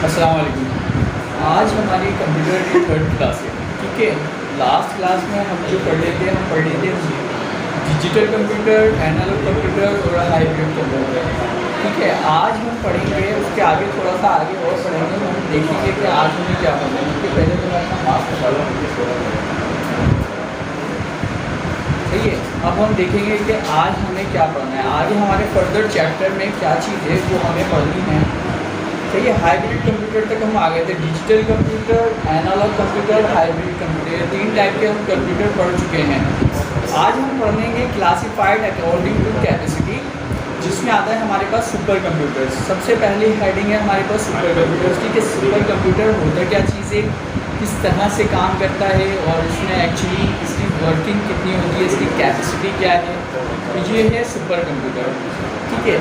अस्सलाम वालेकुम। आज हमारी कंप्यूटर की थर्ड क्लास है। ठीक है, लास्ट क्लास में हम जो पढ़ रहे थे डिजिटल कंप्यूटर, एनालॉग कंप्यूटर और हाइब्रिड कंप्यूटर। ठीक है, आज हम पढ़ेंगे उसके आगे थोड़ा सा आगे और पढ़ेंगे। हम देखेंगे कि आज हमें क्या पढ़ना है। उसके पहले तो मैं अपना मास्क हटा लूँ। सही है, अब हम देखेंगे कि आज हमें क्या पढ़ना है। आगे हमारे फर्दर चैप्टर में क्या चीज़ है जो हमें पढ़नी है। सही है, हाइब्रिड कंप्यूटर तक हम आ गए थे। Digital computer, analogue computer, hybrid computer, ये 3 टाइप के हम कंप्यूटर पढ़ चुके हैं। आज हम पढ़ेंगे क्लासिफाइड अकॉर्डिंग टू कैपेसिटी, जिसमें आता है हमारे पास सुपर कंप्यूटर। सबसे पहली हेडिंग है हमारे पास सुपर कंप्यूटर्स की, कि सुपर कंप्यूटर होता क्या चीज़ है, किस तरह से काम करता है और इसमें एक्चुअली इसकी वर्किंग कितनी होती है, इसकी कैपेसिटी क्या है। तो ये है सुपर कंप्यूटर। ठीक है,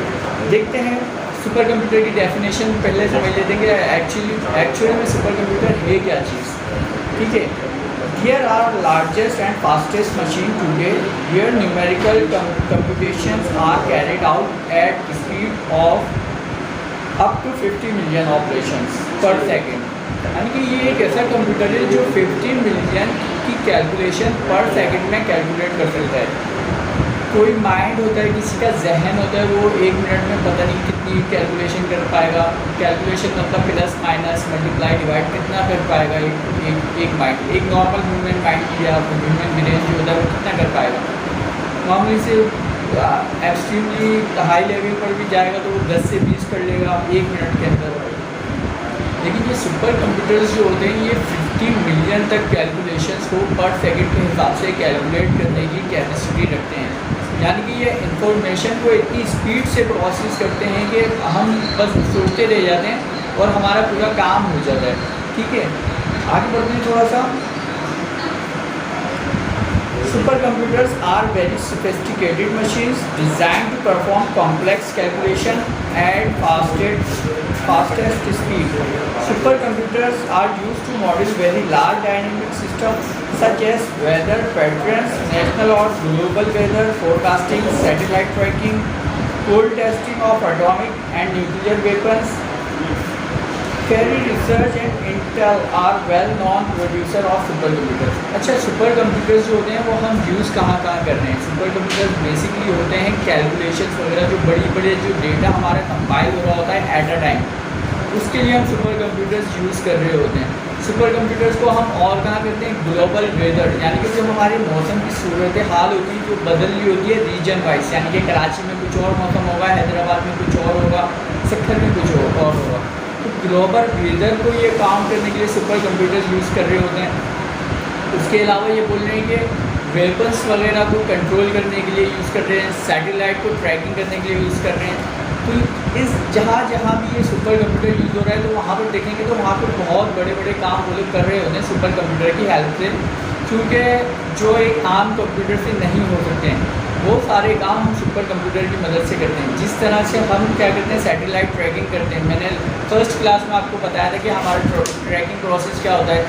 देखते हैं सुपर कंप्यूटर की डेफिनेशन पहले समझ लेते हैं कि एक्चुअली में सुपर कंप्यूटर है क्या चीज़। ठीक है, here are largest and fastest machine today here numerical computations are carried out at speed of up to 50 million operations per second. यानी कि ये एक ऐसा कंप्यूटर है जो 50 मिलियन की कैलकुलेशन पर सेकेंड में कैलकुलेट कर सकता है। कोई माइंड होता है, किसी का जहन होता है, वो 1 मिनट में पता नहीं कितनी कैलकुलेशन कर पाएगा। कैलकुलेशन मतलब प्लस माइनस मल्टीप्लाई डिवाइड कितना कर पाएगा एक माइंड। एक नॉर्मल ह्यूमन माइंड या ह्यूमन ब्रेन जो होता है वो कितना कर पाएगा। नॉर्मली से एक्सट्रीमली हाई लेवल पर भी जाएगा तो वो 10 से 20 कर लेगा 1 मिनट के अंदर। लेकिन ये सुपर कंप्यूटर्स जो होते हैं ये 50 मिलियन तक कैलकुलेशंस को पर सेकंड के हिसाब से कैलकुलेट करने की कैपेसिटी रखते हैं। यानी कि ये इंफॉर्मेशन को इतनी स्पीड से प्रोसेस करते हैं कि हम बस सोचते रह जाते हैं और हमारा पूरा काम हो जाता है। ठीक है, आगे बढ़ते हैं थोड़ा सा। Super computers are very sophisticated machines designed to perform complex calculation at fastest speed. Supercomputers are used to model very large dynamic systems such as weather patterns, national or global weather forecasting, satellite tracking, cold testing of atomic and nuclear weapons. Kerry Research and Intel are well-known producer of super computers. अच्छा, super computers जो होते हैं वो हम use कहाँ कर रहे हैं। सुपर कंप्यूटर्स बेसिकली होते हैं कैलकुलेशंस वगैरह, जो बड़े जो डेटा हमारा कंपाइल हो रहा होता है एट अ टाइम, उसके लिए हम सुपर कंप्यूटर्स यूज़ कर रहे होते हैं। सुपर कंप्यूटर्स को हम और कहाँ करते हैं, ग्लोबल वेदर, यानी कि जो हमारे मौसम की सूरत हाल होती है जो बदल रही होती है रीजन वाइज, यानी कि कराची में कुछ और मौसम होगा, हैदराबाद में कुछ और होगा, सक्खर में कुछ और होगा। तो ग्लोबल वेदर को ये काम करने के लिए सुपर कंप्यूटर्स यूज़ कर रहे होते हैं। उसके अलावा ये बोल रहे हैं कि वेपन्स वगैरह को कंट्रोल करने के लिए यूज़ कर रहे हैं, सैटेलाइट को ट्रैकिंग करने के लिए यूज़ कर रहे हैं। तो इस जहाँ भी ये सुपर कंप्यूटर यूज़ हो रहा है तो वहाँ पर देखेंगे तो वहाँ पर बहुत बड़े काम वो लोग कर रहे होते हैं सुपर कंप्यूटर की हेल्प से, क्योंकि जो एक आम कंप्यूटर से नहीं हो सकते हैं वो सारे काम हम सुपर कंप्यूटर की मदद से करते हैं। जिस तरह से हम क्या करते हैं, सैटेलाइट ट्रैकिंग करते हैं। मैंने फर्स्ट क्लास में आपको बताया था कि हमारा ट्रैकिंग प्रोसेस क्या होता है।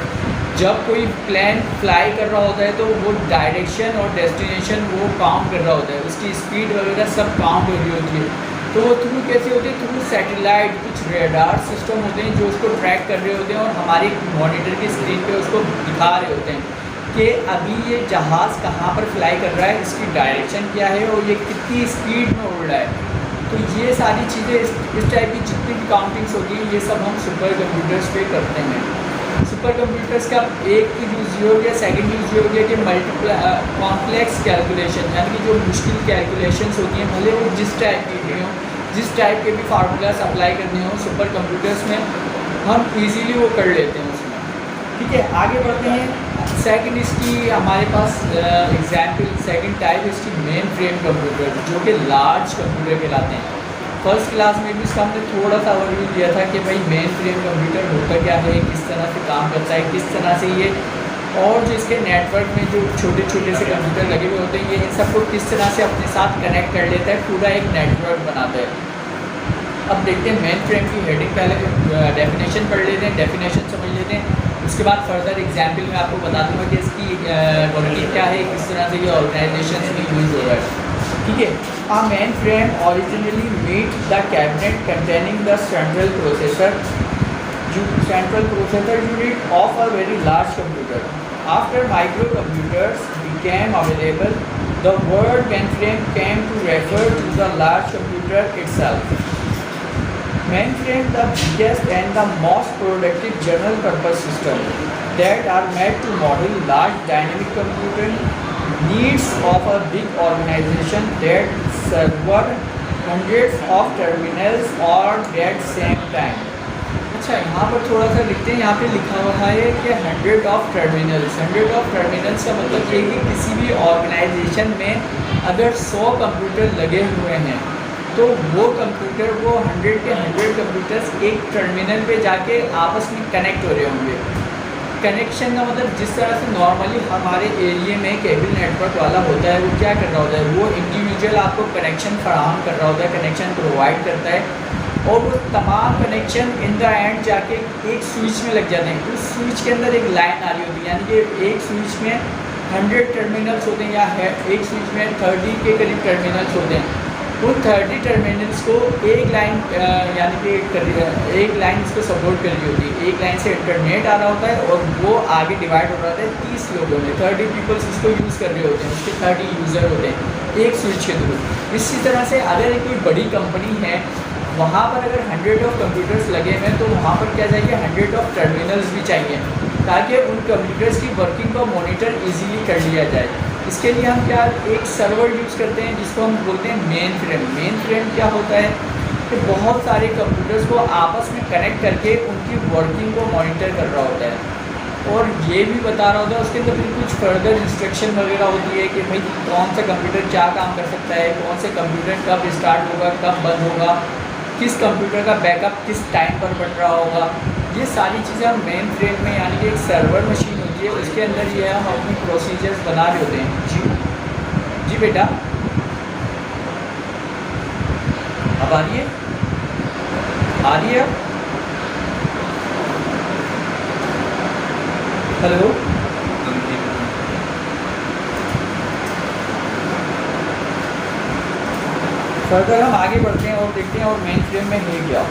जब कोई प्लेन फ्लाई कर रहा होता है तो वो डायरेक्शन और डेस्टिनेशन वो काउंट कर रहा होता है, उसकी स्पीड वगैरह सब काउंट हो रही होती है। तो वो थ्रू कैसे होते हैं, थ्रू सैटेलाइट, कुछ रेडार सिस्टम होते हैं जो उसको ट्रैक कर रहे होते हैं और हमारी मॉनिटर की स्क्रीन पे उसको दिखा रहे होते हैं कि अभी ये जहाज़ कहाँ पर फ्लाई कर रहा है, इसकी डायरेक्शन क्या है और ये कितनी स्पीड में उड़ रहा है। तो ये सारी चीज़ें इस टाइप की जितनी भी काउंटिंग्स होती हैं ये सब हम सुपर कंप्यूटर्स पे करते हैं। सुपर कंप्यूटर्स का एक यूज़ ये हो गया। सेकेंड यूज़ ये हो गया कि कॉम्प्लेक्स कैलकुलेशन, यानी कि जो मुश्किल कैलकुलेशंस होती हैं, भले वो जिस टाइप की हों, जिस टाइप के भी फार्मूलाज अप्लाई करने हों, सुपर कंप्यूटर्स में हम ईज़िली वो कर लेते हैं उसमें। ठीक है, आगे बढ़ते हैं। सेकंड इसकी हमारे पास एग्जाम्पल, सेकंड टाइप इसकी मेन फ्रेम कंप्यूटर, जो कि लार्ज कंप्यूटर कहलाते हैं। फर्स्ट क्लास में भी इसका हमने थोड़ा सा ओवरव्यू दिया था कि भाई मेन फ्रेम कंप्यूटर होता क्या है, किस तरह से काम करता है, किस तरह से ये और जो इसके नेटवर्क में जो छोटे से कंप्यूटर लगे हुए होते हैं ये इन सबको किस तरह से अपने साथ कनेक्ट कर लेता है, पूरा एक नेटवर्क बनाता है। अब देखते हैं मेन फ्रेम की हेडिंग, पहले डेफिनेशन पढ़ लेते हैं, डेफिनेशन समझ लेते हैं। उसके बाद फर्दर एग्जाम्पल में आपको बता दूंगा कि इसकी वर्किंग क्या है, किस तरह से ये ऑर्गेनाइजेशन में यूज़ हो रहा है। ठीक है, A mainframe originally meant the cabinet containing the central processor central processor unit of a very large computer. After microcomputers became available, the word mainframe came to refer to the large computer itself. Mainframe, the biggest and the most productive general purpose system that are made to model large dynamic computing needs of a big organization that serve hundreds of terminals or at same time. अच्छा, यहाँ पर थोड़ा सा लिखते हैं, यहाँ पे लिखा हुआ है कि 100 ऑफ टर्मिनल्स। 100 ऑफ टर्मिनल्स का मतलब ये है कि किसी भी ऑर्गेनाइजेशन में अगर 100 कंप्यूटर लगे हुए हैं तो वो कंप्यूटर, वो 100 के 100 कंप्यूटर्स एक टर्मिनल पे जाके आपस में कनेक्ट हो रहे होंगे। कनेक्शन का मतलब जिस तरह से नॉर्मली हमारे एरिया में केबल नेटवर्क वाला होता है, वो क्या कर रहा होता है, वो इंडिविजुअल आपको कनेक्शन फराहम कर रहा होता है, कनेक्शन प्रोवाइड करता है, और वो तमाम कनेक्शन इन द एंड जाके एक स्विच में लग जाते हैं। उस स्विच के अंदर एक लाइन आ रही होती है, यानी कि एक स्विच में 100 टर्मिनल्स होते हैं, या है एक स्विच में 30 के करीब टर्मिनल्स होते हैं। उन 30 टर्मिनल्स को एक लाइन यानी कि एक लाइन इसको सपोर्ट कर रही होती है, एक लाइन से इंटरनेट आ रहा होता है और वो आगे डिवाइड हो रहा होता है 30 लोगों में। 30 पीपल्स इसको यूज़ कर रहे होते हैं, उसके 30 यूज़र होते हैं एक स्विच के थ्रू। इसी तरह से अगर कोई बड़ी कंपनी है, वहाँ पर अगर 100 ऑफ कंप्यूटर्स लगे हुए हैं तो वहाँ पर क्या चाहिए, 100 ऑफ टर्मिनल्स भी चाहिए, ताकि उन कंप्यूटर्स की वर्किंग को मॉनिटर इजीली कर लिया जाए। इसके लिए हम क्या एक सर्वर यूज़ करते हैं जिसको हम बोलते हैं मेन फ्रेम। मेन फ्रेम क्या होता है कि बहुत सारे कंप्यूटर्स को आपस में कनेक्ट करके उनकी वर्किंग को मॉनिटर कर रहा होता है और ये भी बता रहा होता है, उसके अंदर फिर कुछ फर्दर इंस्ट्रक्शन वगैरह होती है कि भाई कौन सा कंप्यूटर क्या काम कर सकता है, कौन से कंप्यूटर कब स्टार्ट होगा, कब बंद होगा, किस कंप्यूटर का बैकअप किस टाइम पर बन रहा होगा। ये सारी चीज़ें हम मेन फ्रेम में, यानी कि एक सर्वर मशीन होती है, उसके अंदर ये हम अपनी प्रोसीजर्स बना रहे होते हैं। जी बेटा, अब आ रही है अब? हेलो, फर्दर हम आगे बढ़ते हैं और देखते हैं और मेन फ्रेम में है क्या।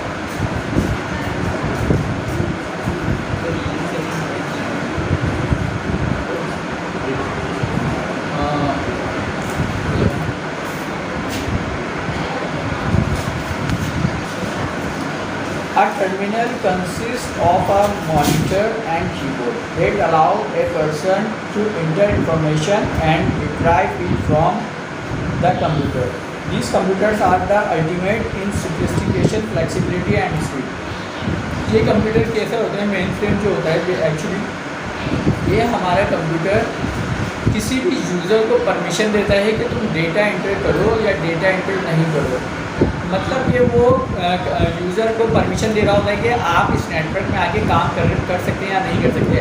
A terminal consists of a monitor and keyboard that allow a person to enter information and retrieve it from the computer. These computers are the ultimate in sophistication, flexibility and speed. ये computer कैसे होते हैं, main frame जो होता है, ये actually ये हमारा कंप्यूटर किसी भी यूज़र को परमिशन देता है कि तुम डेटा एंटर करो या डेटा एंटर नहीं करो। मतलब ये वो यूज़र को परमिशन दे रहा होता है कि आप इस नेटवर्क में आके काम कर सकते हैं या नहीं कर सकते।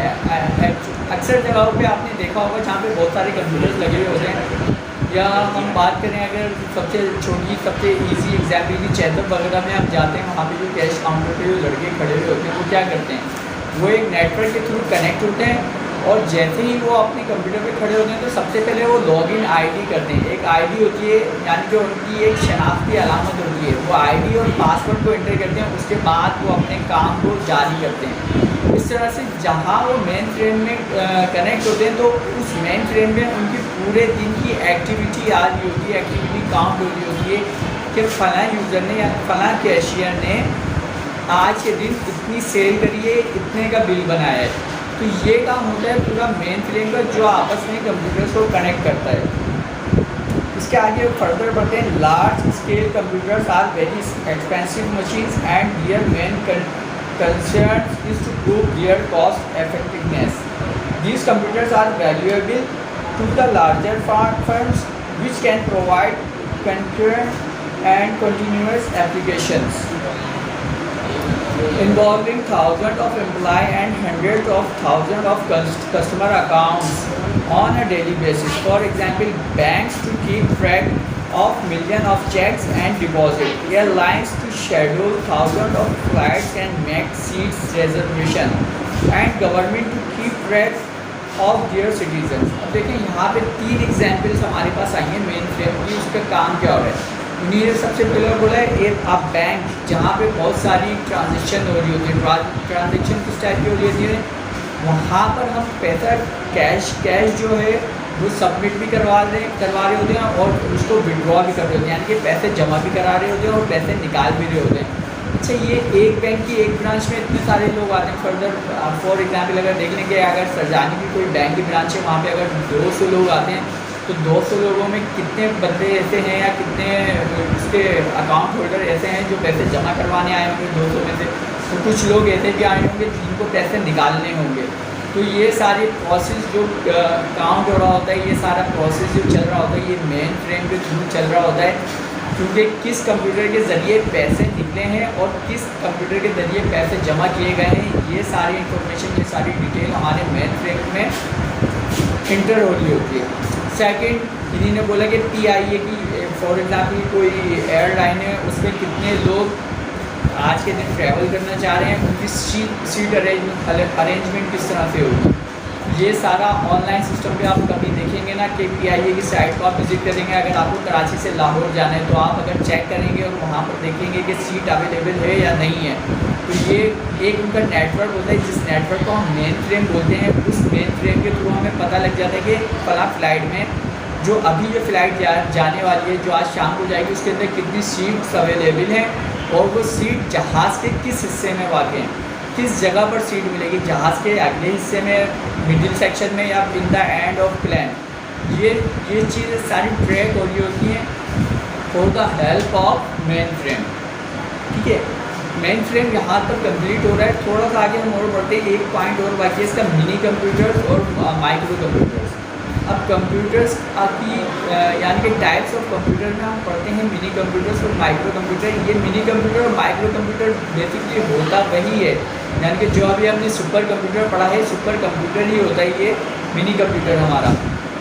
अक्सर जगहों पे आपने देखा होगा जहाँ पे बहुत सारे कंप्यूटर्स लगे हुए होते हैं, या हम बात करें अगर सबसे छोटी सबसे इजी एग्जाम्पल की चैतब वगैरह में हम जाते हैं, वहाँ पे जो कैश काउंटर पे जो लड़के खड़े हुए होते हैं वो क्या करते हैं, वो एक नेटवर्क के थ्रू कनेक्ट होते हैं और जैसे ही वो अपने कंप्यूटर पे खड़े होते हैं तो सबसे पहले वो लॉगिन आईडी करते हैं। एक आईडी होती है, यानी कि उनकी एक शनाख्ती अलामत होती है, वो आईडी और पासवर्ड को एंटर करते हैं, उसके बाद वो अपने काम को जारी करते हैं। इस तरह से जहाँ वो मेन फ्रेम में कनेक्ट होते हैं तो उस मेन फ्रेम में उनकी पूरे दिन की एक्टिविटी आ रही होती है, एक्टिविटी काउंट हो रही होती है कि फ़लाँ यूज़र ने या फ़लाँ कैशियर ने आज के दिन इतनी सेल करी है, इतने का बिल बनाया है। तो ये काम होता है पूरा मेन फ्रेम का, जो आपस में कंप्यूटर्स को कनेक्ट करता है। इसके आगे फर्दर बढ़ते हैं। Large scale computers are very expensive machines and their main concern is to prove their cost effectiveness. These computers are valuable to the larger firms which can provide concurrent and continuous applications involving thousands of employees and hundreds of thousands of customer accounts on a daily basis. For example, banks to keep track of millions of checks and deposits, airlines to schedule thousands of flights and make seats reservation, and government to keep track of their citizens. अब देखिए यहाँ पे 3 examples हमारे पास आई हैं main frame की, उसका काम क्या हो रहा है। उन्हीं ने सबसे पहले बोला है एक आप बैंक जहाँ पे बहुत सारी ट्रांजेक्शन हो रही होती है, ट्रांजेक्शन किस टाइप की हो रही होती है, वहाँ पर हम पैसा कैश जो है वो सबमिट भी करवा रहे होते हैं और उसको विड्रॉ भी कर रहे होते हैं, यानी कि पैसे जमा भी करा रहे होते हैं और पैसे निकाल भी रहे होते हैं। अच्छा, ये एक बैंक की एक ब्रांच में इतने सारे लोग आते हैं। फर्दर फॉर एग्जाम्पल अगर देख लेंगे, अगर सरजानी की कोई बैंक की ब्रांच है, वहाँ पे अगर 200 लोग आते हैं तो 200 लोगों में कितने बंदे ऐसे हैं या कितने उसके अकाउंट होल्डर ऐसे हैं जो पैसे जमा करवाने आए होंगे 200 में से, तो कुछ लोग ऐसे भी आए होंगे जिनको पैसे निकालने होंगे। तो ये सारी प्रोसेस जो काउंट हो रहा होता है, ये सारा प्रोसेस जो चल रहा होता है, ये मेन फ्रेम के थ्रू चल रहा होता है, क्योंकि किस कंप्यूटर के ज़रिए पैसे निकले हैं और किस कंप्यूटर के ज़रिए पैसे जमा किए गए हैं, ये सारी इन्फॉर्मेशन, ये सारी डिटेल हमारे मेन फ्रेम में इंटर हो रही होती है। सेकंड, इन्हीं ने बोला कि PIA की फॉर एग्जाम्पल कोई एयरलाइन है, उसमें कितने लोग आज के दिन ट्रैवल करना चाह रहे हैं, उनकी सीट अरेंजमेंट किस तरह से होगी। ये सारा ऑनलाइन सिस्टम पे आप कभी देखेंगे ना कि PIA की साइट को आप विजिट करेंगे, अगर आपको कराची से लाहौर जाना है तो आप अगर चेक करेंगे और वहाँ पर देखेंगे कि सीट अवेलेबल है या नहीं है, तो ये एक उनका नेटवर्क होता है, जिस नेटवर्क को हम मेन फ्रेम बोलते हैं। उस मेन फ्रेम के थ्रू हमें पता लग जाता है कि फला फ्लाइट में जो अभी जो फ़्लाइट जाने वाली है, जो आज शाम को जाएगी, उसके अंदर कितनी सीट्स अवेलेबल हैं और वो सीट जहाज़ के किस हिस्से में वाक़ हैं, किस जगह पर सीट मिलेगी, जहाज़ के अगले हिस्से में, मिडिल सेक्शन में या in the end of plan. ये चीज़ें सारी ट्रैक हो रही होती हैं for the help of main frame. ठीक है, मेन फ्रेम यहाँ तक कंप्लीट हो रहा है। थोड़ा सा आगे हम और बढ़ते हैं, एक पॉइंट और बाकी है इसका, मिनी कंप्यूटर्स और माइक्रो कंप्यूटर्स। अब कंप्यूटर्स की यानी कि टाइप्स ऑफ कंप्यूटर में हम पढ़ते हैं मिनी कंप्यूटर्स और माइक्रो कंप्यूटर। ये मिनी कंप्यूटर और माइक्रो कंप्यूटर बेसिकली होता वही है, यानी कि जो अभी हमने सुपर कंप्यूटर पढ़ा है, सुपर कंप्यूटर ही होता है ये मिनी कंप्यूटर हमारा।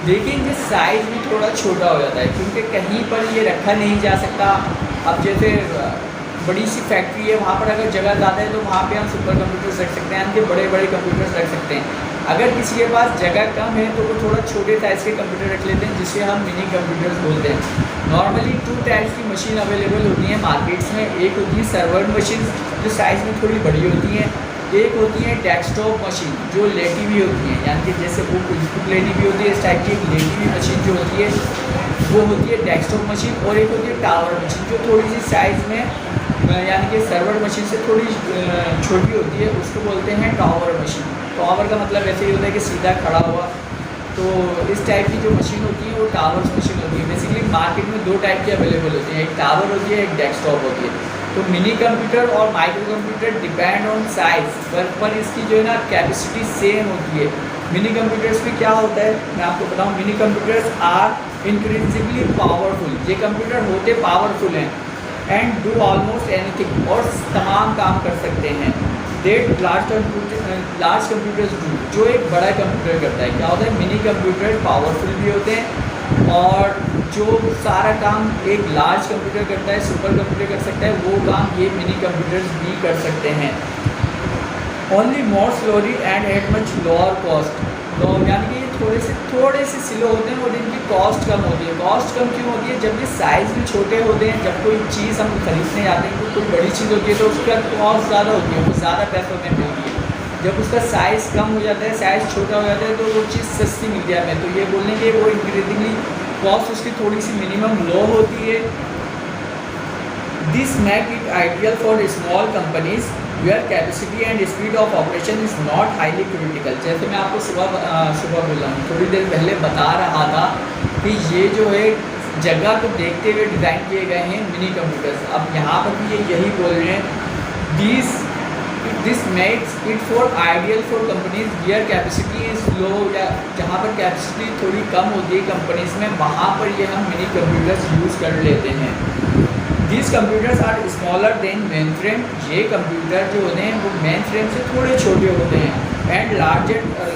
लेकिन ये साइज़ भी थोड़ा छोटा हो जाता है, क्योंकि कहीं पर ये रखा नहीं जा सकता। अब जैसे बड़ी सी फैक्ट्री है, वहाँ पर अगर जगह ज़्यादा है तो वहाँ पे हम सुपर कंप्यूटर्स रख सकते हैं, यानी कि बड़े बड़े कंप्यूटर्स रख सकते हैं। अगर किसी के पास जगह कम है तो वो थोड़ा छोटे साइज़ के कंप्यूटर रख लेते हैं, जिसे हम मिनी कंप्यूटर्स बोलते हैं। नॉर्मली 2 टाइप्स की मशीन अवेलेबल होती हैं मार्केट्स में। एक होती है सर्वर मशीन जो साइज़ में थोड़ी बड़ी होती हैं, एक होती है डेस्कटॉप मशीन जो लेटी हुई होती है, यानी कि जैसे बुक लेनी भी होती है, इस टाइप की एक लेटी हुई मशीन जो होती है वो होती है डेस्कटॉप मशीन। और एक होती है टावर मशीन जो थोड़ी सी साइज़ में यानी कि सर्वर मशीन से थोड़ी छोटी होती है, उसको बोलते हैं टावर मशीन। टावर का मतलब ऐसे ही होता है कि सीधा खड़ा हुआ। तो इस टाइप की जो मशीन होती है वो टावर्स मशीन होती है। बेसिकली मार्केट में 2 टाइप की अवेलेबल होती हैं, एक टावर होती है, एक डेस्कटॉप होती है। तो मिनी कंप्यूटर और micro computer depend on size पर इसकी जो है ना कैपेसिटी सेम होती है। मिनी कंप्यूटर्स में क्या होता है मैं आपको बताऊँ, मिनी कंप्यूटर्स आर इंक्रीजिबली पावरफुल। ये कंप्यूटर होते पावरफुल हैं एंड डू ऑलमोस्ट एनीथिंग, और तमाम काम कर सकते हैं। डेट लार्ज कंप्यूटर्स डू, जो एक बड़ा कंप्यूटर करता है। क्या होता है, मिनी कंप्यूटर पावरफुल भी होते हैं और जो सारा काम एक लार्ज कंप्यूटर करता है, सुपर कंप्यूटर कर सकता है, वो काम ये मिनी कंप्यूटर्स भी कर सकते हैं। Only more slowly and eight much lower cost. तो यानी कि ये थोड़े से स्लो होते हैं और इनकी कॉस्ट कम होती है। कॉस्ट कम क्यों होती है, जब ये साइज़ भी छोटे होते हैं, जब कोई चीज़ हम खरीदने जाते हैं तो कोई बड़ी चीज़ होती है तो उसका कॉस्ट ज़्यादा होती है, वो ज़्यादा पैसों में मिलती है। जब उसका साइज़ कम हो जाता है, साइज़ छोटा हो जाता है, तो वो चीज़ सस्ती मिलती है हमें। तो ये बोलने के वो इंक्रीजिंगली कॉस्ट उसकी थोड़ी सी मिनिमम लो होती है। This make it ideal for small companies where capacity and speed of operation is not highly critical. जैसे मैं आपको सुबह बोल रहा हूँ, थोड़ी देर पहले बता रहा था कि ये जो है जगह को देखते हुए डिज़ाइन किए गए हैं मिनी कंप्यूटर्स। अब यहाँ पर भी ये यही बोल रहे हैं, this makes it for ideal for companies where capacity is low, या जहाँ पर कैपेसिटी थोड़ी कम होती है कंपनीज में, वहाँ पर ये हम मिनी कंप्यूटर्स यूज़ कर लेते हैं। These computers are smaller than mainframe। ये कंप्यूटर जो होते हैं वो मेन फ्रेम से थोड़े छोटे होते हैं। And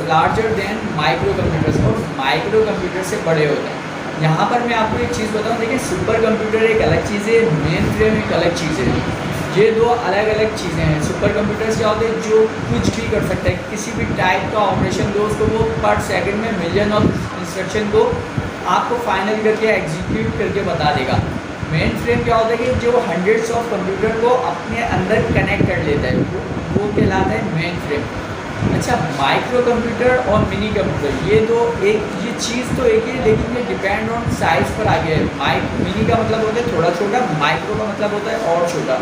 larger then micro computers, और माइक्रो कंप्यूटर से बड़े होते हैं। यहाँ पर मैं आपको एक चीज़ बताऊँ, देखिए सुपर कंप्यूटर एक अलग चीज़ है, मेन फ्रेम एक अलग चीज़ है। ये 2 अलग अलग चीज़ें हैं। सुपर कंप्यूटर्स क्या होते हैं, जो कुछ भी कर सकते हैं, किसी भी टाइप का ऑपरेशन दो उसको, वो पर सेकेंड में मिलियन ऑफ इंस्ट्रक्शन को आपको फाइनल करके एग्जीक्यूट करके बता देगा। मेन फ्रेम क्या होता है कि जो हंड्रेड्स ऑफ कंप्यूटर को अपने अंदर कनेक्ट कर लेता है, वो कहलाता है मेन फ्रेम। अच्छा, माइक्रो कंप्यूटर और मिनी कंप्यूटर ये चीज़ तो एक ही, लेकिन ये डिपेंड ऑन साइज़ पर आ गया है। मिनी का मतलब होता है थोड़ा छोटा, माइक्रो का मतलब होता है और छोटा।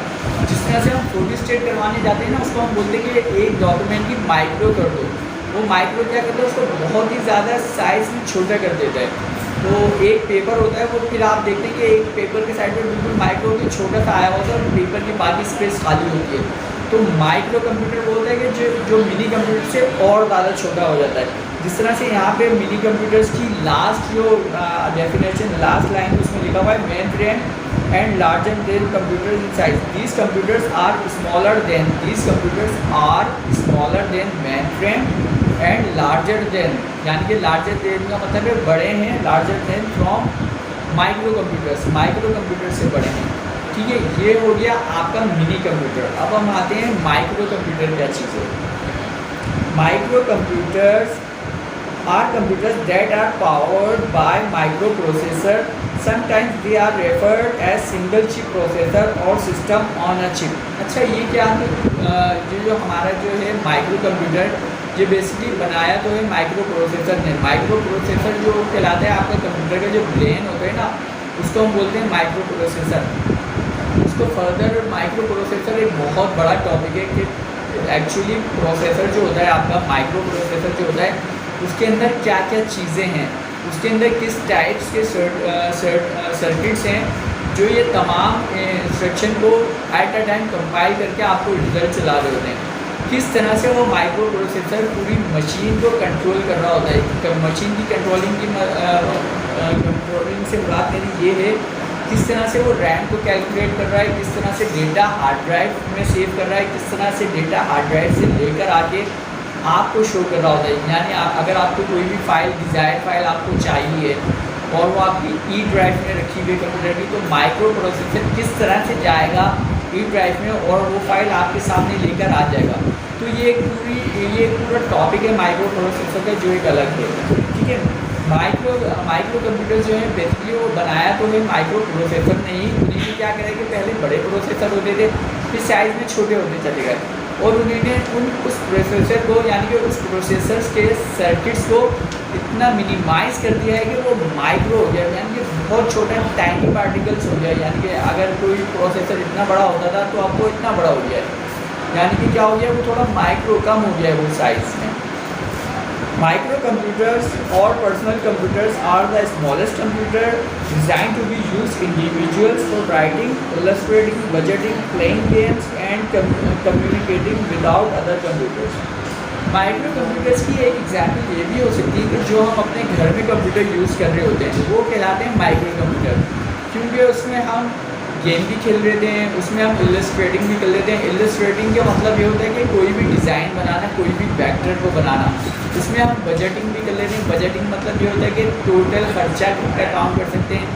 जिस तरह से हम फोटो स्टेट करवाने जाते हैं ना, उसको हम बोलते हैं कि एक डॉक्यूमेंट की माइक्रो कर दो। वो माइक्रो क्या करता है, उसको बहुत ही ज़्यादा साइज़ में छोटा कर देता है। तो एक पेपर होता है, वो फिर आप देखते हैं कि एक पेपर के साइड में बिल्कुल माइक्रो की छोटा सा आया होता है और पेपर की बाकी स्पेस खाली होती है। तो माइक्रो कंप्यूटर बोलते हैं कि जो मिनी कंप्यूटर से और ज़्यादा छोटा हो जाता है। जिस तरह से यहाँ पे मिनी कंप्यूटर्स की लास्ट जो डेफिनेशन, लास्ट लाइन उसमें लिखा हुआ है, mainframe and larger than computer in size, these computers are smaller than mainframe and larger than, यानी कि लार्जर देन का मतलब है बड़े हैं, larger than from microcomputer से बड़े हैं। ठीक है, ये हो गया आपका मिनी कंप्यूटर। अब हम आते हैं माइक्रो कंप्यूटर क्या चीज़ है। Microcomputers are computers that are powered by microprocessor, sometimes they are referred as single chip processor और सिस्टम ऑन अ चिप। अच्छा, ये क्या है, जो हमारा जो है माइक्रो कंप्यूटर, ये बेसिकली बनाया तो है माइक्रो प्रोसेसर ने। माइक्रो प्रोसेसर जो कहलाता है आपका कंप्यूटर का जो ब्रेन होता है ना, उसको हम बोलते हैं माइक्रो प्रोसेसर। उसको फर्दर माइक्रो प्रोसेसर एक बहुत बड़ा टॉपिक है कि एक्चुअली प्रोसेसर जो होता है आपका, माइक्रो प्रोसेसर जो होता है, उसके अंदर क्या क्या चीज़ें हैं, उसके अंदर किस टाइप्स के सर्किट्स हैं, जो ये तमाम इंस्ट्रक्शन को एट अ टाइम कंपाइल करके आपको रिजल्ट चला रहे होते हैं। किस तरह से वो माइक्रो प्रोसेसर पूरी मशीन को कंट्रोल कर रहा होता है। मशीन की कंट्रोलिंग से मुराद मेरी ये है, किस तरह से वो रैम को कैलकुलेट कर रहा है, किस तरह से डेटा हार्ड ड्राइव में सेव कर रहा है, किस तरह से डेटा हार्ड ड्राइव से लेकर आके आपको शो कर रहा होता है। यानी अगर आपको कोई भी फाइल, डिज़ायर फाइल आपको चाहिए और वो आपकी ई ड्राइव में रखी हुई कंप्यूटर की, तो माइक्रो प्रोसेसर किस तरह से जाएगा ई ड्राइव में और वो फाइल आपके सामने लेकर आ जाएगा। तो ये एक पूरा टॉपिक है माइक्रो प्रोसेसर का, जो एक अलग है। ठीक है, माइक्रो कंप्यूटर जो है बेसिकली वो बनाया तो है माइक्रो प्रोसेसर नहीं। उन्हें भी क्या करें कि पहले बड़े प्रोसेसर होते थे, फिर साइज़ में छोटे होते चले गए, और उन्होंने उस प्रोसेसर को, यानी कि उस प्रोसेसर के सर्किट्स को इतना मिनिमाइज़ कर दिया है कि वो माइक्रो हो गया, यानी कि बहुत छोटा टाइनी पार्टिकल्स हो गया। यानी कि अगर कोई प्रोसेसर इतना बड़ा होता था तो अब वो इतना बड़ा हो गया है, यानी कि क्या हो गया, वो थोड़ा माइक्रो कम हो गया है वो साइज़ में। Micro computers or personal computers are the smallest computer designed to be used individuals for writing, illustrating, budgeting, playing games and communicating without other computers. Micro computers की एक एग्जाम्पल ये भी हो सकती है कि जो हम अपने घर में कंप्यूटर यूज़ कर रहे होते हैं, वो कहलाते हैं माइक्रो कंप्यूटर, क्योंकि उसमें हम गेम भी खेल लेते हैं, उसमें हम इलस्ट्रेटिंग भी कर लेते हैं। इलस्ट्रेटिंग का मतलब ये होता है कि कोई भी डिज़ाइन बनाना, कोई भी वेक्टर को बनाना। इसमें हम बजटिंग भी कर लेते हैं। बजटिंग मतलब ये होता है कि टोटल खर्चा कितना काम कर सकते हैं,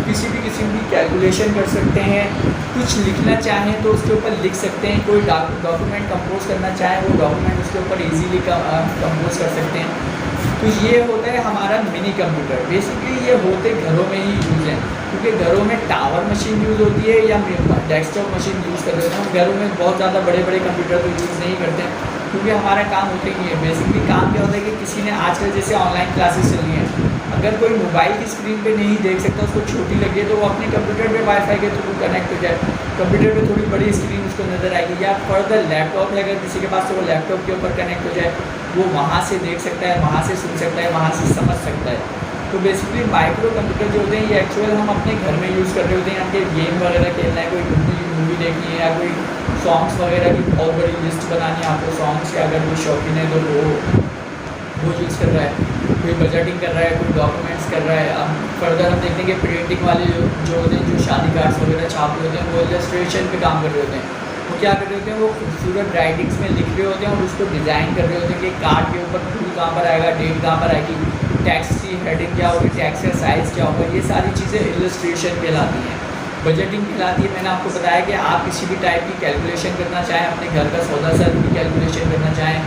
किसी भी किस्म की कैलकुलेशन कर सकते हैं, कुछ लिखना चाहें तो उसके ऊपर लिख सकते हैं, कोई डॉक्यूमेंट कंपोज करना चाहें वो डॉक्यूमेंट उसके ऊपर इजीली कंपोज कर सकते हैं। तो ये होता है हमारा मिनी कंप्यूटर। बेसिकली ये होते घरों में ही यूज़ है, क्योंकि घरों में टावर मशीन यूज़ होती है या डेस्कटॉप मशीन यूज़ कर रहे हैं। हम घरों में बहुत ज़्यादा बड़े बड़े कंप्यूटर तो यूज़ नहीं करते हैं, क्योंकि हमारा काम होते ही है। बेसिकली काम क्या होता है कि किसी ने आजकल जैसे ऑनलाइन क्लासेस चल रही हैं, अगर कोई मोबाइल की स्क्रीन पे नहीं देख सकता, उसको छोटी लगी है, तो वो अपने कंप्यूटर पे वाईफाई के थ्रू कनेक्ट हो जाए, कंप्यूटर पे थोड़ी बड़ी स्क्रीन उसको नज़र आएगी, या फर्दर लैपटॉप है अगर किसी के पास, तो वो लैपटॉप के ऊपर कनेक्ट हो जाए, वो वहाँ से देख सकता है, वहाँ से सुन सकता है, वहाँ से समझ सकता है। तो बेसिकली माइक्रो कंप्यूटर जो होते हैं ये एक्चुअल हम अपने घर में यूज़ कर रहे होते हैं। आपके गेम वगैरह खेलना है, कोई मूवी देखनी है, या कोई सॉन्ग्स वगैरह की बहुत बड़ी लिस्ट बनानी है आपको सॉन्ग्स के, अगर कोई शौकीन है तो वो यूज़ कर रहा है, कोई बजटिंग कर रहा है, कोई डॉक्यूमेंट्स कर रहा है। अब फर्दर हम देखते हैं कि प्रिंटिंग वाले जो होते हैं, जो शादी कार्ड्स वगैरह छाप रहे होते हैं, वो इलस्ट्रेशन पे काम कर रहे होते हैं। वो क्या कर रहे होते हैं, वो खूबसूरत राइटिंग्स में लिख रहे होते हैं और उसको डिज़ाइन कर रहे होते हैं कि कार्ड के ऊपर फूल कहाँ पर आएगा, डेट कहाँ पर आएगी, टैक्स की हेडिंग क्या होगी, टैक्स का साइज़ क्या होगा, ये सारी चीज़ें इलस्ट्रेशन कहलाती हैं। बजटिंग कहलाती है, मैंने आपको बताया कि आप किसी भी टाइप की कैलकुलेशन करना चाहें, अपने घर का सौदा सर की कैलकुलेशन करना चाहें,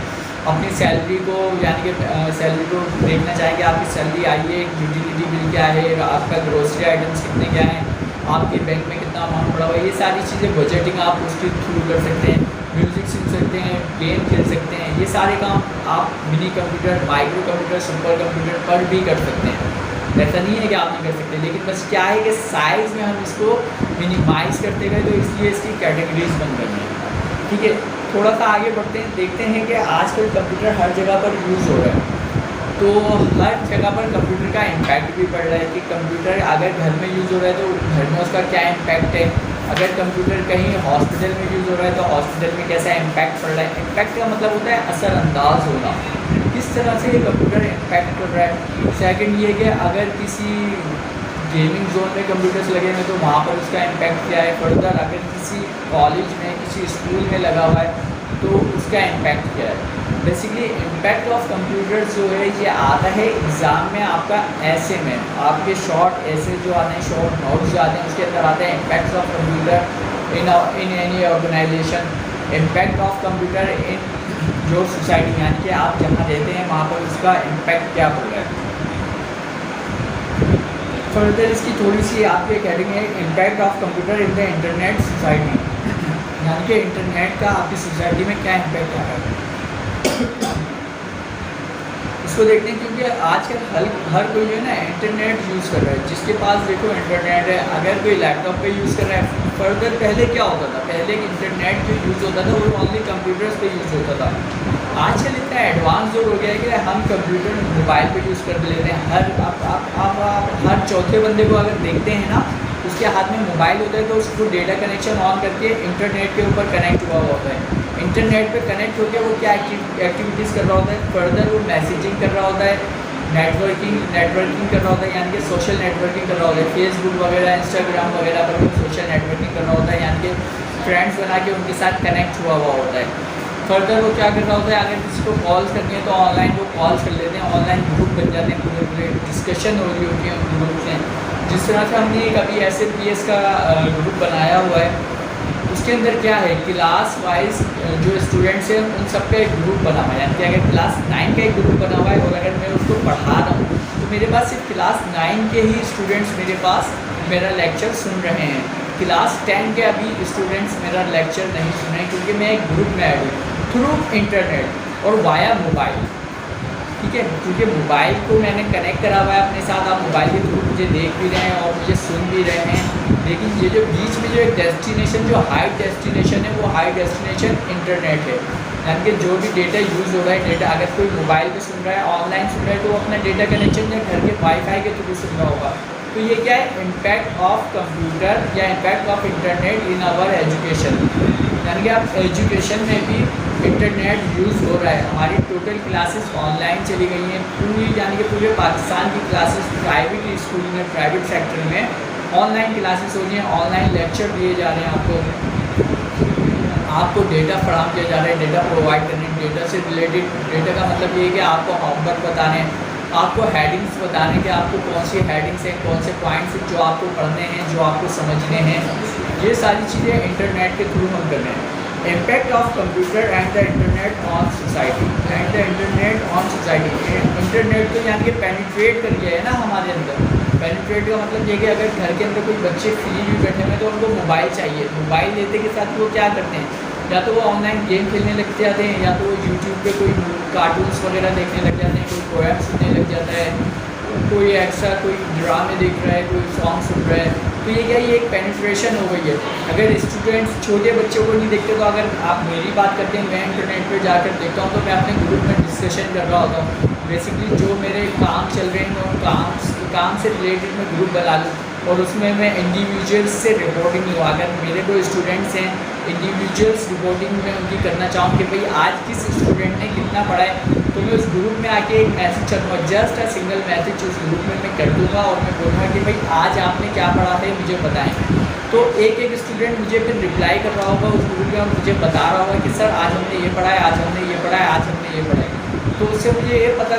अपनी सैलरी को, यानी कि सैलरी को देखना चाहें कि आपकी सैलरी आई है, यूटिलिटी बिल क्या है, आपका ग्रोसरी आइटम्स कितने क्या हैं, आपके बैंक में कितना अमाउंट पड़ा हुआ है, ये सारी चीज़ें बजटिंग आप उसके थ्रू कर सकते हैं, म्यूज़िक सीख सकते हैं, गेम खेल सकते हैं। ये सारे काम आप mini computer, micro computer, super computer पर भी कर सकते हैं। ऐसा नहीं है कि आप नहीं कर सकते, लेकिन बस क्या है कि साइज़ में हम इसको मिनिमाइज़ करते गए, तो इसलिए इसकी कैटेगरीज बन गई हैं। ठीक है, थोड़ा सा आगे बढ़ते हैं, देखते हैं कि आजकल कंप्यूटर हर जगह पर यूज़ हो रहा है। तो हर जगह पर कंप्यूटर का इम्पैक्ट भी पड़ रहा है कि कंप्यूटर अगर घर में यूज़ हो रहा है तो घर में उसका क्या इम्पैक्ट है, अगर कंप्यूटर कहीं हॉस्पिटल में यूज़ हो रहा है तो हॉस्पिटल में कैसा इम्पैक्ट पड़ रहा है। इम्पैक्ट का मतलब होता है असरअंदाज होना, किस तरह से ये कंप्यूटर इम्पैक्ट कर रहा है। सेकंड ये कि अगर किसी गेमिंग जोन में कंप्यूटर्स लगे हुए तो वहाँ पर उसका इम्पैक्ट क्या है। फर्दर अगर किसी कॉलेज में, किसी स्कूल में लगा हुआ है तो उसका इम्पैक्ट क्या है। बेसिकली इम्पैक्ट ऑफ कंप्यूटर्स जो है ये आता है एग्ज़ाम में आपका ऐसे में, आपके शॉर्ट ऐसे जो आते हैं, शॉर्ट नोट्स जो आते हैं उसके अंदर आते हैं impact of computer in any organisation, impact of computer in जो सोसाइटी, यानी कि आप जहाँ रहते हैं वहाँ पर उसका इम्पैक्ट क्या पड़ रहा है। फर्दर इसकी थोड़ी सी आपके कैटेगरी है impact of computer in the internet society, यानी कि इंटरनेट का आपकी सोसाइटी में क्या इम्पैक्ट आ रहा है इसको देखते हैं। क्योंकि आजकल हर कोई जो है ना इंटरनेट यूज़ कर रहा है, जिसके पास देखो इंटरनेट है, अगर कोई लैपटॉप पे यूज़ कर रहा है। फर्दर पहले क्या होता था, पहले इंटरनेट जो यूज़ होता था वो ओनली कंप्यूटर्स पे यूज़ होता था। आजकल इतना एडवांस हो गया है कि हम कंप्यूटर मोबाइल पे यूज़ कर लेते हैं। आप हर चौथे बंदे को अगर देखते हैं ना, उसके हाथ में मोबाइल होता है तो उसको डेटा कनेक्शन ऑन करके इंटरनेट के ऊपर कनेक्ट हुआ होता है। इंटरनेट पे कनेक्ट होकर वो क्या एक्टिविटीज़ कर रहा होता है, फर्दर वो मैसेजिंग कर रहा होता है, नेटवर्किंग कर रहा होता है, यानी कि सोशल नेटवर्किंग कर रहा होता है। फेसबुक वगैरह, इंस्टाग्राम वगैरह पर वो सोशल नेटवर्किंग कर रहा होता है, यानी कि फ्रेंड्स बना के उनके साथ कनेक्ट हुआ होता है। फर्दर वो क्या कर रहा होता है, अगर किसी को कॉल्स करनी है तो ऑनलाइन वो कॉल्स कर लेते हैं, ऑनलाइन ग्रुप बन जाते हैं, पूरे डिस्कशन हो रही होती है उन ग्रुप में। जिस तरह से हमने एक अभी SAPS का ग्रुप बनाया हुआ है, उसके अंदर क्या है, क्लास वाइज जो स्टूडेंट्स हैं उन सब का एक ग्रुप बना हुआ है। यानी कि अगर क्लास 9 का एक ग्रुप बना हुआ है और अगर मैं उसको पढ़ा रहा हूँ तो मेरे पास सिर्फ क्लास 9 के ही स्टूडेंट्स मेरे पास मेरा लेक्चर सुन रहे हैं। क्लास 10 के अभी स्टूडेंट्स मेरा लेक्चर नहीं सुन रहे हैं, क्योंकि मैं एक ग्रुप में ऐड हूँ थ्रू इंटरनेट और वाया मोबाइल। ठीक है, क्योंकि मोबाइल को मैंने कनेक्ट करा हुआ है अपने साथ, आप मोबाइल के थ्रू मुझे देख भी रहे हैं और मुझे सुन भी रहे हैं। लेकिन ये जो बीच में जो एक डेस्टिनेशन, जो हाई डेस्टिनेशन है, वो हाई डेस्टिनेशन इंटरनेट है। यानी कि जो भी डेटा यूज़ हो रहा है, डेटा अगर कोई मोबाइल पे सुन रहा है, ऑनलाइन सुन रहा है, तो वो अपना डेटा कनेक्शन या घर के वाईफाई के थ्रू सुन रहा होगा। तो ये क्या है, इम्पैक्ट ऑफ कंप्यूटर या impact of internet in our education. यानी कि आप एजुकेशन में भी इंटरनेट यूज़ हो रहा है। हमारी टोटल क्लासेस ऑनलाइन चली गई हैं पूरी, यानी कि पूरे पाकिस्तान की क्लासेस प्राइवेट स्कूल में, प्राइवेट सेक्टर में ऑनलाइन क्लासेस हो रही हैं, ऑनलाइन लेक्चर दिए जा रहे हैं। आपको डेटा फराहम किया जा रहा है, डेटा प्रोवाइड करने, डेटा से रिलेटेड। डेटा का मतलब ये है कि आपको होमवर्क बताने, आपको हेडिंग्स बताने कि आपको कौन सी हेडिंग्स हैं, कौन से पॉइंट्स जो आपको पढ़ने हैं, जो आपको समझने हैं। ये सारी चीज़ें इंटरनेट के थ्रू हम कर रहे हैं। Impact of computer and the internet on society, and the internet on society. Internet को यानी कि पेनिट्रेट कर गया है ना हमारे अंदर। पेनिट्रेट का मतलब ये कि अगर घर के अंदर कोई बच्चे फ्री भी बैठे हुए तो उनको मोबाइल चाहिए। मोबाइल लेते के साथ वो क्या करते हैं, या तो वो ऑनलाइन गेम खेलने लग जाते हैं, या तो वो यूट्यूब पे कोई कार्टून्स वगैरह देखने लग जाते हैं, कोई पोएम सुनने लग जाता है, कोई एक्स्ट्रा कोई ड्रामे देख रहा है, कोई सॉन्ग सुन रहा है। तो ये क्या, ये एक पेनिट्रेशन हो गई है। अगर स्टूडेंट्स छोटे बच्चों को नहीं देखते, तो अगर आप मेरी बात करते हैं, मैं इंटरनेट पे जाकर देखता हूँ तो मैं अपने ग्रुप में डिस्कशन कर रहा होता हूँ। बेसिकली जो मेरे काम चल रहे हैं, मैं काम से रिलेटेड मैं ग्रुप बना लूँ और उसमें मैं इंडिविजुअल्स से रिपोर्टिंग लूँ। अगर मेरे कोई स्टूडेंट्स हैं, इंडिविजुअल्स रिपोर्टिंग में उनकी करना चाहूँ कि भाई आज किस स्टूडेंट ने कितना पढ़ा है, तो मैं उस ग्रुप में आके एक मैसेज करूँगा, जस्ट अ सिंगल मैसेज उस ग्रुप में मैं कर दूँगा और मैं बोलूँगा कि भाई आज आपने क्या पढ़ा है मुझे बताएं। तो एक एक स्टूडेंट मुझे फिर रिप्लाई कर रहा होगा उस ग्रुप में और मुझे बता रहा होगा कि सर आज हमने ये पढ़ा है, आज हमने ये पढ़ा है, आज हमने ये पढ़ा है। तो उससे मुझे ये पता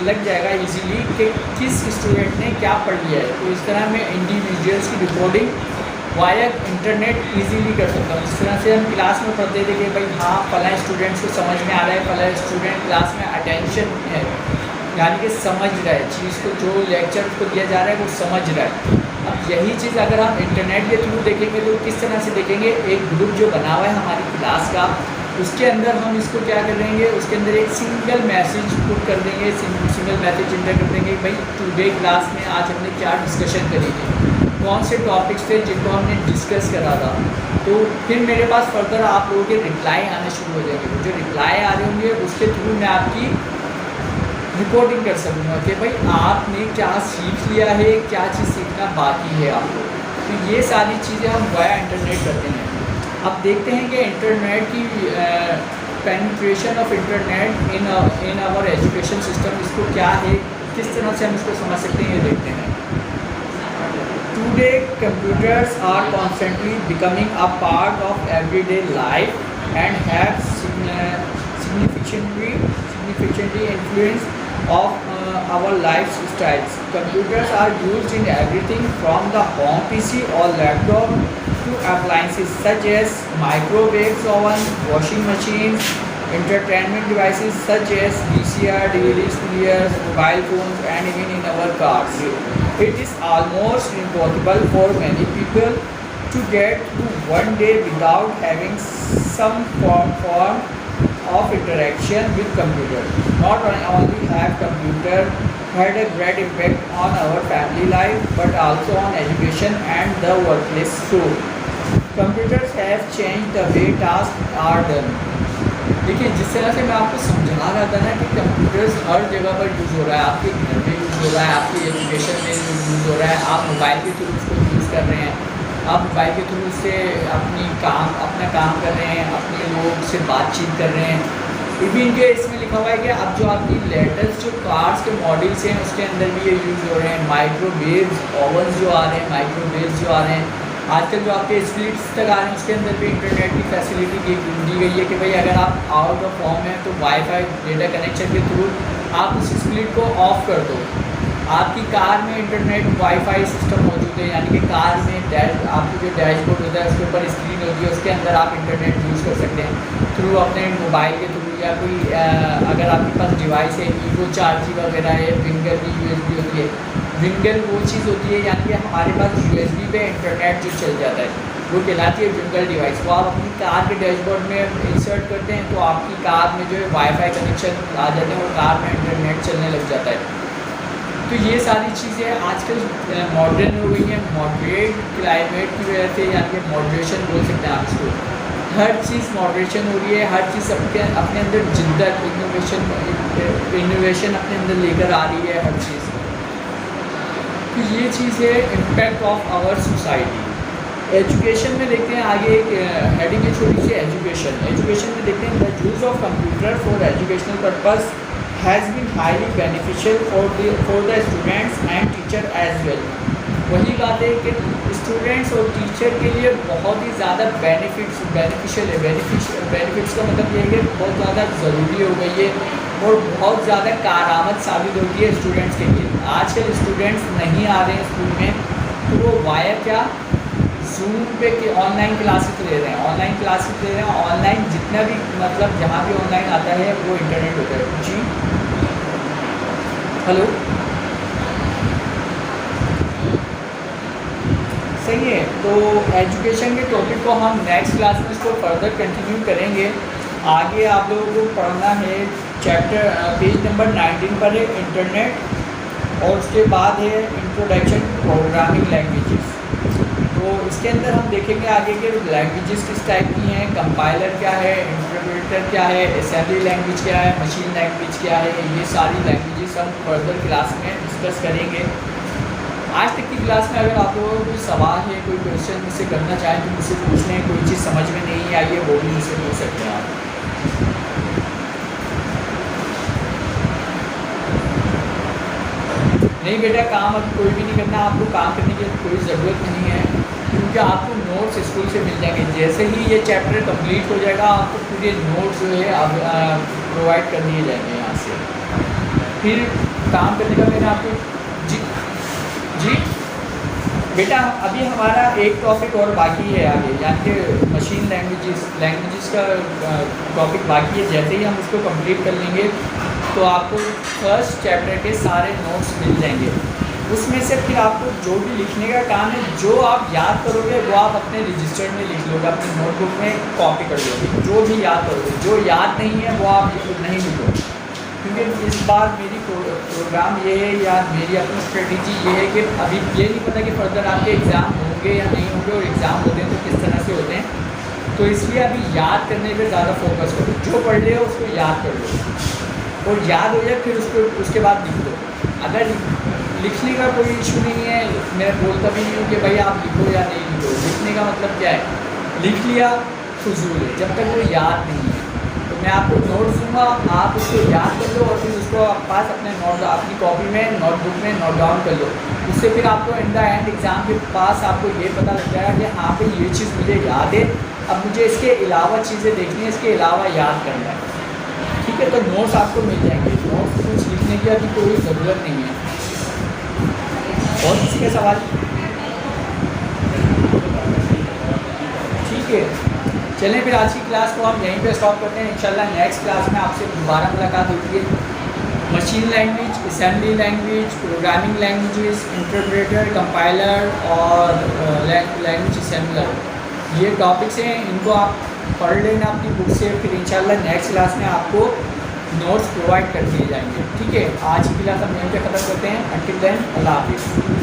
लग जाएगा इजीली कि किस स्टूडेंट ने क्या पढ़ लिया है। तो इस तरह मैं इंडिविजुअल्स की रिकॉर्डिंग वाया इंटरनेट इजीली कर सकता हूँ। इस तरह से हम क्लास में पढ़ते थे कि भाई हाँ फलां स्टूडेंट्स को समझ में आ रहा है, फलां स्टूडेंट क्लास में अटेंशन है, यानी कि समझ रहा है चीज़ को, जो लेक्चर को दिया जा रहा है वो समझ रहा है। अब यही चीज़ अगर हम इंटरनेट के थ्रू देखेंगे तो किस तरह से देखेंगे, एक ग्रुप जो बना हुआ है हमारी क्लास का, उसके अंदर हम इसको क्या करेंगे, उसके अंदर एक सिंगल मैसेज पुट कर देंगे, सिंगल मैसेज इंटर कर देंगे, भाई टुडे क्लास में आज हमने क्या डिस्कशन करी थी, कौन से टॉपिक्स थे जिनको हमने डिस्कस करा था। तो फिर मेरे पास फर्दर आप लोगों के रिप्लाई आना शुरू हो जाएंगे, जो रिप्लाई आ रहे होंगे उसके थ्रू मैं आपकी रिपोर्टिंग कर सकूँगा कि भाई आपने क्या सीख लिया है, क्या चीज़ सीखना बाकी है आपको। तो ये सारी चीज़ें हम वाया इंटरनेट करते हैं। अब देखते हैं कि इंटरनेट की penetration of internet in our education system, इसको क्या है, किस तरह से हम इसको समझ सकते हैं, ये देखते हैं। Today computers are constantly becoming a part of everyday life and have significantly influence of our lifestyles. Computers are used in everything from the home PC or laptop to appliances such as microwaves, oven, washing machines, entertainment devices such as VCR, DVDs, players, mobile phones, and even in our cars. It is almost impossible for many people to get through one day without having some form of interaction with computer. Not only have computer had a great impact on our family life, but also on education and the workplace too. Computers have changed the way tasks are done. देखिए, जिस तरह से मैं आपको समझा रहा था ना कि कंप्यूटर्स हर जगह पर यूज़ हो रहा है, आपके घर में यूज़ हो रहा है, आपकी एजुकेशन में यूज़ हो रहा है, आप मोबाइल के थ्रू उसको यूज़ कर रहे हैं, आप मोबाइल के थ्रू से अपना काम कर रहे हैं, अपने लोग से बातचीत कर रहे हैं। इवन के इसमें लिखा हुआ है कि अब जो आपकी लेटेस्ट जो कार्स के मॉडल्स हैं उसके अंदर भी ये यूज़ हो रहे हैं। माइक्रोवेव्स ओवन्स जो आ रहे हैं, माइक्रोवेव्स जो आ रहे हैं, आजकल जो आपके स्प्लिट्स तक आ रहे हैं उसके अंदर भी इंटरनेट की फैसिलिटी दी गई है कि भाई अगर आप आउट ऑफ होम हैं तो वाईफाई डेटा कनेक्शन के थ्रू आप उस स्प्लिट को ऑफ कर दो। आपकी कार में इंटरनेट वाईफाई सिस्टम मौजूद है, यानी कि कार में आपकी जो डैशबोर्ड होता है उसके ऊपर स्क्रीन होती है, उसके अंदर आप इंटरनेट यूज़ कर सकते हैं थ्रू अपने मोबाइल के थ्रू, या कोई अगर आपके पास डिवाइस है ईगो चार्जी वगैरह है, विंगल की USB होती है। विंगल वो चीज़ होती है यानी कि हमारे पास USB पे इंटरनेट जो चल जाता है वो कहलाती है विंगल डिवाइस। वो आप अपनी कार के डैशबोर्ड में इंसर्ट करते हैं तो आपकी कार में जो है वाईफाई कनेक्शन आ जाते हैं और कार में इंटरनेट चलने लग जाता है। तो ये सारी चीज़ें आजकल मॉडर्न हो गई हैं, मॉडरेट क्लाइमेट की वजह से, यानी कि मॉडरेशन बोल सकते हैं आप इसको। हर चीज़ मॉडरेशन हो रही है, हर चीज़ अपने अंदर जिद्दत, इनोवेशन अपने अंदर लेकर आ रही है हर चीज़। तो ये चीज़ है impact of our society. Education में देखते हैं आगे एक हेडिंग है छोटी सी, एजुकेशन में देखते हैं the use of computer for educational purpose has been highly beneficial for the students and teacher as well। वही बात है कि स्टूडेंट्स और टीचर के लिए बहुत ही ज़्यादा बेनिफिशियल है। बेनिफिट्स का मतलब ये है कि बहुत ज़्यादा ज़रूरी हो गई है और बहुत ज़्यादा कारआमद साबित होती है स्टूडेंट्स के लिए। आजकल स्टूडेंट्स नहीं आ रहे हैं स्कूल में तो वो वाया क्या जूम पे कि ऑनलाइन क्लासेस ले रहे हैं, ऑनलाइन जितना भी मतलब जहाँ भी ऑनलाइन आता है वो इंटरनेट होता है। जी हेलो, सही है। तो एजुकेशन के टॉपिक को हम नेक्स्ट क्लास में इसको फर्दर कंटिन्यू करेंगे। आगे आप लोगों को पढ़ना है चैप्टर पेज नंबर 19 पर है इंटरनेट, और उसके बाद है इंट्रोडक्शन प्रोग्रामिंग लैंग्वेजेस। तो इसके अंदर हम देखेंगे आगे के लैंग्वेजेस किस टाइप की हैं, कंपाइलर क्या है, इंटरप्रेटर क्या है, असेंबली लैंग्वेज क्या है, मशीन लैंग्वेज क्या है, ये सारी लैंग्वेजेस हम फर्दर क्लास में डिस्कस करेंगे। आज तक की क्लास में अगर आप लोगों को कोई सवाल है, कोई क्वेश्चन मुझसे करना चाहें तो मुझसे पूछ लें, कोई चीज़ समझ में नहीं आई है वो भी मुझसे पूछ सकते हैं आप। नहीं बेटा, काम अब कोई भी नहीं करना, आपको काम करने की कोई ज़रूरत नहीं है क्योंकि आपको नोट्स स्कूल से मिल जाएंगे। जैसे ही ये चैप्टर कंप्लीट हो जाएगा आपको पूरे नोट्स जो है आप प्रोवाइड कर दिए जाएंगे यहाँ से। फिर काम करने का मैंने आपको जी बेटा अभी हमारा एक टॉपिक और बाकी है आगे, यानी कि मशीन लैंग्वेजेस का टॉपिक बाकी है। जैसे ही हम उसको कंप्लीट कर लेंगे तो आपको फर्स्ट चैप्टर के सारे नोट्स मिल जाएंगे। उसमें से फिर आपको जो भी लिखने का काम है, जो आप याद करोगे वो आप अपने रजिस्टर में लिख लोगे, अपनी नोटबुक में कॉपी कर लोगे। जो भी याद करोगे, जो याद नहीं है वो आप नहीं लिखोगे। क्योंकि इस बार मेरी प्रोग्राम ये है या मेरी अपनी स्ट्रेटेजी ये है कि अभी ये नहीं पता कि फर्दर आपके एग्ज़ाम होंगे या नहीं होंगे, और एग्ज़ाम होते हैं तो किस तरह से होते हैं। तो इसलिए अभी याद करने पे ज़्यादा फोकस करो। जो पढ़ लिया उसको याद कर लो, और याद हो जाए फिर उसके बाद लिख दो। अगर लिखने का कोई इशू नहीं है, मैं बोलता भी नहीं हूँ कि भाई आप लिखो या नहीं लिखो। लिखने का मतलब क्या है, लिख लिया फजूल है जब तक वो याद नहीं है। तो मैं आपको नोट्स दूँगा, आप उसको याद कर लो और फिर उसको आप पास अपने नोट अपनी कॉपी में नोटबुक में नोट डाउन कर लो। उससे फिर आपको इन द एंड एग्ज़ाम के पास आपको ये पता लग जाएगा कि हाँ भाई ये चीज़ मुझे याद है, अब मुझे इसके अलावा चीज़ें देखनी है, इसके अलावा याद करना है। ठीक है, तो नोट्स आपको मिल जाएंगे। नोट्स कुछ लिखने की अभी कोई ज़रूरत नहीं है। और किसी का सवाल? ठीक है, चलें फिर आज की क्लास को हम यहीं पे स्टॉप करते हैं। इंशाल्लाह नेक्स्ट क्लास में आपसे दोबारा मुलाकात होती है। Machine language, assembly language, programming languages, interpreter, compiler और लैंग्वेज असेंबलर, ये टॉपिक्स हैं। इनको आप पढ़ लेना अपनी बुक से। फिर इंशाल्लाह नेक्स्ट क्लास में आपको नोट्स प्रोवाइड कर दिए जाएंगे। ठीक है, आज की क्लास हम यहीं पे ख़त्म करते हैं। अंटिल देन, अल्लाह हाफिज़।